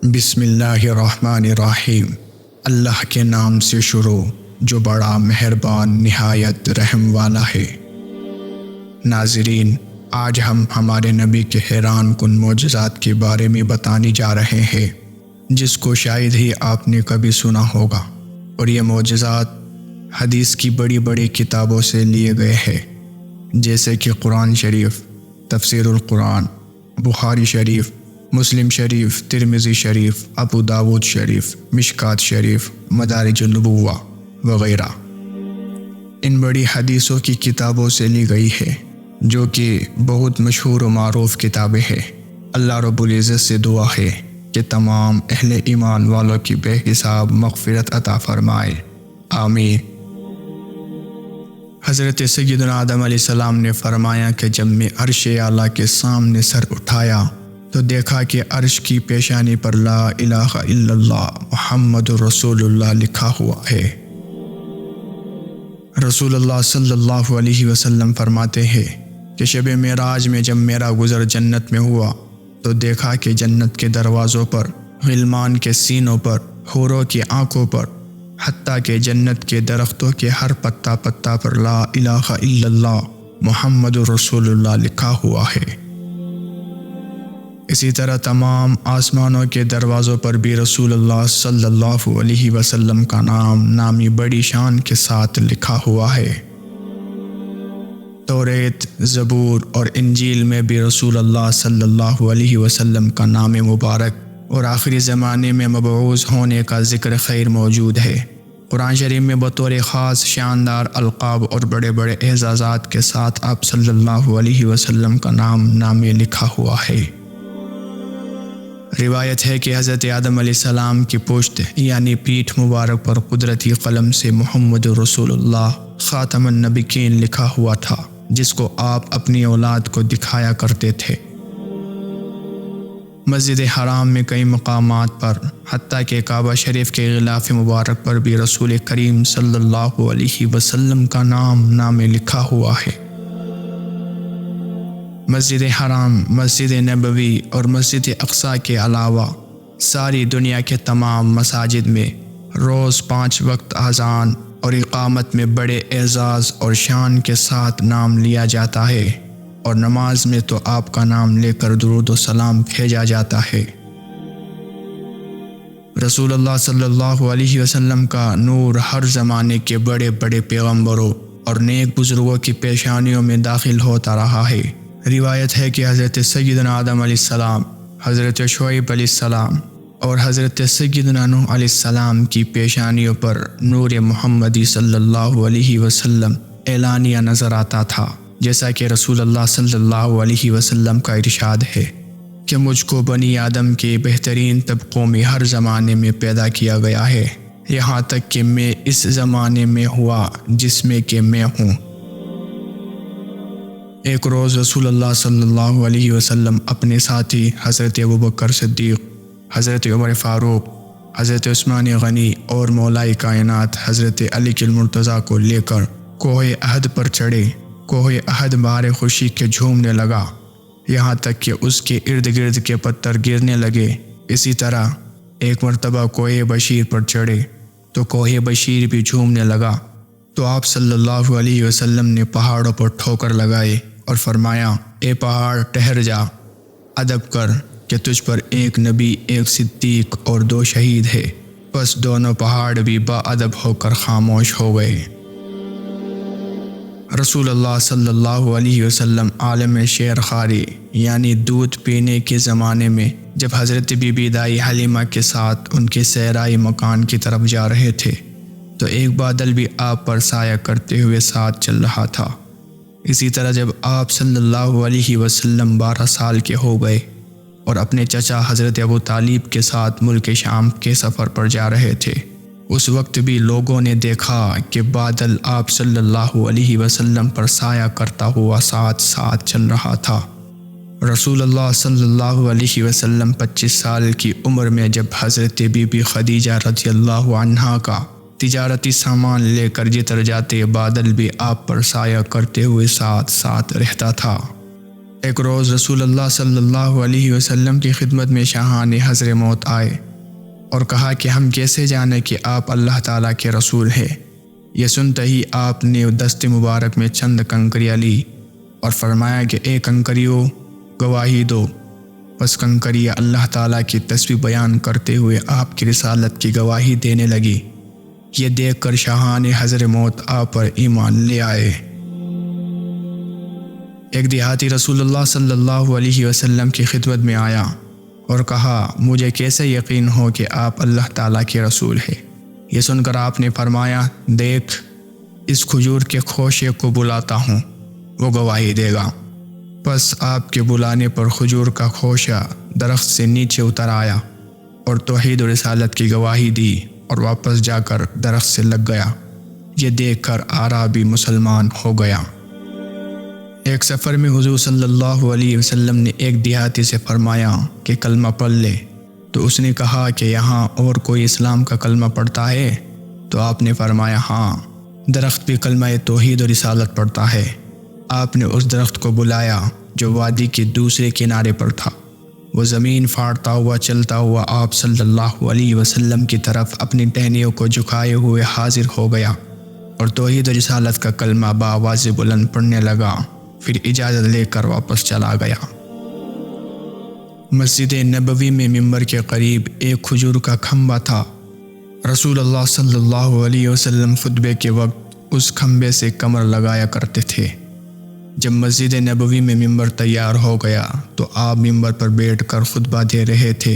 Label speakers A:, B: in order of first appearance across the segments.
A: بسم اللہ الرحمن الرحیم۔ اللہ کے نام سے شروع جو بڑا مہربان نہایت رحم والا ہے۔ ناظرین، آج ہم ہمارے نبی کے حیران کن معجزات کے بارے میں بتانے جا رہے ہیں جس کو شاید ہی آپ نے کبھی سنا ہوگا، اور یہ معجزات حدیث کی بڑی بڑی کتابوں سے لیے گئے ہیں، جیسے کہ قرآن شریف، تفسیر القرآن، بخاری شریف، مسلم شریف، ترمذی شریف، ابو داود شریف، مشکات شریف، مدارج النبوہ وغیرہ۔ ان بڑی حدیثوں کی کتابوں سے لی گئی ہے جو کہ بہت مشہور و معروف کتابیں ہیں۔ اللہ رب العزت سے دعا ہے کہ تمام اہل ایمان والوں کی بے حساب مغفرت عطا فرمائے، آمین۔ حضرت سیدنا آدم علیہ السلام نے فرمایا کہ جب میں عرش اعلیٰ کے سامنے سر اٹھایا تو دیکھا کہ عرش کی پیشانی پر لا الہ الا اللہ محمد رسول اللہ لکھا ہوا ہے۔ رسول اللہ صلی اللہ علیہ وسلم فرماتے ہیں کہ شب معراج میں جب میرا گزر جنت میں ہوا تو دیکھا کہ جنت کے دروازوں پر، غلمان کے سینوں پر، حوروں کی آنکھوں پر، حتیٰ کہ جنت کے درختوں کے ہر پتا پتا پر لا الہ الا اللہ محمد رسول اللہ لکھا ہوا ہے۔ اسی طرح تمام آسمانوں کے دروازوں پر بھی رسول اللہ صلی اللہ علیہ وسلم کا نامی بڑی شان کے ساتھ لکھا ہوا ہے۔ توریت، زبور اور انجیل میں بھی رسول اللہ صلی اللہ علیہ وسلم کا نام مبارک اور آخری زمانے میں مبعوث ہونے کا ذکر خیر موجود ہے۔ قرآن شریف میں بطور خاص شاندار القاب اور بڑے بڑے اعزازات کے ساتھ آپ صلی اللہ علیہ وسلم کا نام لکھا ہوا ہے۔ روایت ہے کہ حضرت آدم علیہ السلام کی پشت یعنی پیٹھ مبارک پر قدرتی قلم سے محمد رسول اللہ خاتم النبیین لکھا ہوا تھا، جس کو آپ اپنی اولاد کو دکھایا کرتے تھے۔ مسجد حرام میں کئی مقامات پر، حتیٰ کہ کعبہ شریف کے غلاف مبارک پر بھی رسول کریم صلی اللہ علیہ وسلم کا نام لکھا ہوا ہے۔ مسجد حرام، مسجد نبوی اور مسجد اقصیٰ کے علاوہ ساری دنیا کے تمام مساجد میں روز 5 وقت اذان اور اقامت میں بڑے اعزاز اور شان کے ساتھ نام لیا جاتا ہے، اور نماز میں تو آپ کا نام لے کر درود و سلام بھیجا جاتا ہے۔ رسول اللہ صلی اللہ علیہ وسلم کا نور ہر زمانے کے بڑے بڑے پیغمبروں اور نیک بزرگوں کی پیشانیوں میں داخل ہوتا رہا ہے۔ روایت ہے کہ حضرت سیدنا آدم علیہ السلام، حضرت شعیب علیہ السلام اور حضرت سیدنا نوح علیہ السلام کی پیشانیوں پر نور محمدی صلی اللہ علیہ وسلم اعلانیہ نظر آتا تھا، جیسا کہ رسول اللہ صلی اللہ علیہ وسلم کا ارشاد ہے کہ مجھ کو بنی آدم کے بہترین طبقوں میں ہر زمانے میں پیدا کیا گیا ہے، یہاں تک کہ میں اس زمانے میں ہوا جس میں کہ میں ہوں۔ ایک روز رسول اللہ صلی اللہ علیہ وسلم اپنے ساتھی حضرت ابوبکر صدیق، حضرت عمر فاروق، حضرت عثمان غنی اور مولائے کائنات حضرت علی المرتضیٰ کو لے کر کوہ احد پر چڑھے۔ کوہ احد بہار خوشی کے جھومنے لگا، یہاں تک کہ اس کے ارد گرد کے پتھر گرنے لگے۔ اسی طرح ایک مرتبہ کوہ بشیر پر چڑھے تو کوہ بشیر بھی جھومنے لگا، تو آپ صلی اللہ علیہ وسلم نے پہاڑوں پر ٹھوکر لگائے اور فرمایا، اے پہاڑ ٹھہر جا، ادب کر کہ تجھ پر ایک نبی، ایک صدیق اور 2 شہید ہے۔ بس دونوں پہاڑ بھی با ادب ہو کر خاموش ہو گئے۔ رسول اللہ صلی اللہ علیہ وسلم عالم شیر خواری یعنی دودھ پینے کے زمانے میں جب حضرت بی بی دائی حلیمہ کے ساتھ ان کے صحرائی مکان کی طرف جا رہے تھے تو ایک بادل بھی آپ پر سایہ کرتے ہوئے ساتھ چل رہا تھا۔ اسی طرح جب آپ صلی اللہ علیہ وسلم 12 سال کے ہو گئے اور اپنے چچا حضرت ابو طالب کے ساتھ ملک شام کے سفر پر جا رہے تھے، اس وقت بھی لوگوں نے دیکھا کہ بادل آپ صلی اللہ علیہ وسلم پر سایہ کرتا ہوا ساتھ چل رہا تھا۔ رسول اللہ صلی اللہ علیہ وسلم 25 سال کی عمر میں جب حضرت بی بی خدیجہ رضی اللہ عنہا کا تجارتی سامان لے کر جدھر جاتے بادل بھی آپ پر سایہ کرتے ہوئے ساتھ رہتا تھا۔ ایک روز رسول اللہ صلی اللہ علیہ وسلم کی خدمت میں شاہان حضر موت آئے اور کہا کہ ہم کیسے جانیں کہ آپ اللہ تعالیٰ کے رسول ہیں۔ یہ سنتے ہی آپ نے دست مبارک میں چند کنکریاں لی اور فرمایا کہ اے کنکریوں گواہی دو۔ پس کنکریاں اللہ تعالیٰ کی تسبیح بیان کرتے ہوئے آپ کی رسالت کی گواہی دینے لگی۔ یہ دیکھ کر شاہان حضر موت آپ پر ایمان لے آئے۔ ایک دیہاتی رسول اللہ صلی اللہ علیہ وسلم کی خدمت میں آیا اور کہا مجھے کیسے یقین ہو کہ آپ اللہ تعالیٰ کے رسول ہیں؟ یہ سن کر آپ نے فرمایا دیکھ اس کھجور کے خوشے کو بلاتا ہوں، وہ گواہی دے گا۔ پس آپ کے بلانے پر کھجور کا خوشہ درخت سے نیچے اتر آیا اور توحید و رسالت کی گواہی دی اور واپس جا کر درخت سے لگ گیا۔ یہ دیکھ کر اعرابی مسلمان ہو گیا۔ ایک سفر میں حضور صلی اللہ علیہ وسلم نے ایک دیہاتی سے فرمایا کہ کلمہ پڑھ لے، تو اس نے کہا کہ یہاں اور کوئی اسلام کا کلمہ پڑھتا ہے؟ تو آپ نے فرمایا ہاں، درخت بھی کلمہ توحید و رسالت پڑھتا ہے۔ آپ نے اس درخت کو بلایا جو وادی کے دوسرے کنارے پر تھا۔ وہ زمین پھاڑتا ہوا چلتا ہوا آپ صلی اللہ علیہ وسلم کی طرف اپنی ٹہنیوں کو جھکائے ہوئے حاضر ہو گیا اور توحید و رسالت کا کلمہ بآواز بلند پڑھنے لگا، پھر اجازت لے کر واپس چلا گیا۔ مسجد نبوی میں ممبر کے قریب ایک کھجور کا کھمبا تھا۔ رسول اللہ صلی اللہ علیہ وسلم خطبے کے وقت اس کھمبے سے کمر لگایا کرتے تھے۔ جب مسجد نبوی میں ممبر تیار ہو گیا تو آپ ممبر پر بیٹھ کر خطبہ دے رہے تھے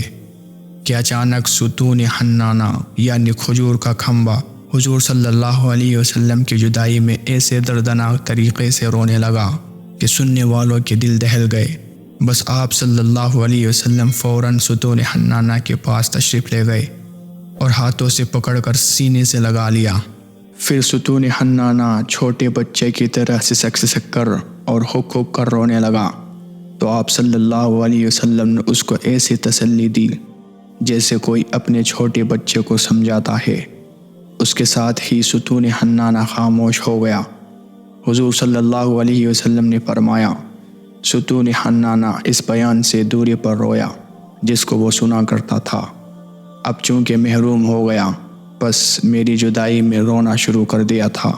A: کہ اچانک ستون حنانہ یعنی کھجور کا کھمبا حضور صلی اللہ علیہ وسلم کی جدائی میں ایسے دردناک طریقے سے رونے لگا کہ سننے والوں کے دل دہل گئے۔ بس آپ صلی اللہ علیہ وسلم فوراً ستون حنانہ کے پاس تشریف لے گئے اور ہاتھوں سے پکڑ کر سینے سے لگا لیا۔ پھر ستون حنانہ چھوٹے بچے کی طرح سسک کر اور ہک کر رونے لگا، تو آپ صلی اللہ علیہ وسلم نے اس کو ایسی تسلی دی جیسے کوئی اپنے چھوٹے بچے کو سمجھاتا ہے۔ اس کے ساتھ ہی ستون حنانہ خاموش ہو گیا۔ حضور صلی اللہ علیہ وسلم نے فرمایا ستون حنانہ اس بیان سے دوری پر رویا جس کو وہ سنا کرتا تھا۔ اب چونکہ محروم ہو گیا، بس میری جدائی میں رونا شروع کر دیا تھا۔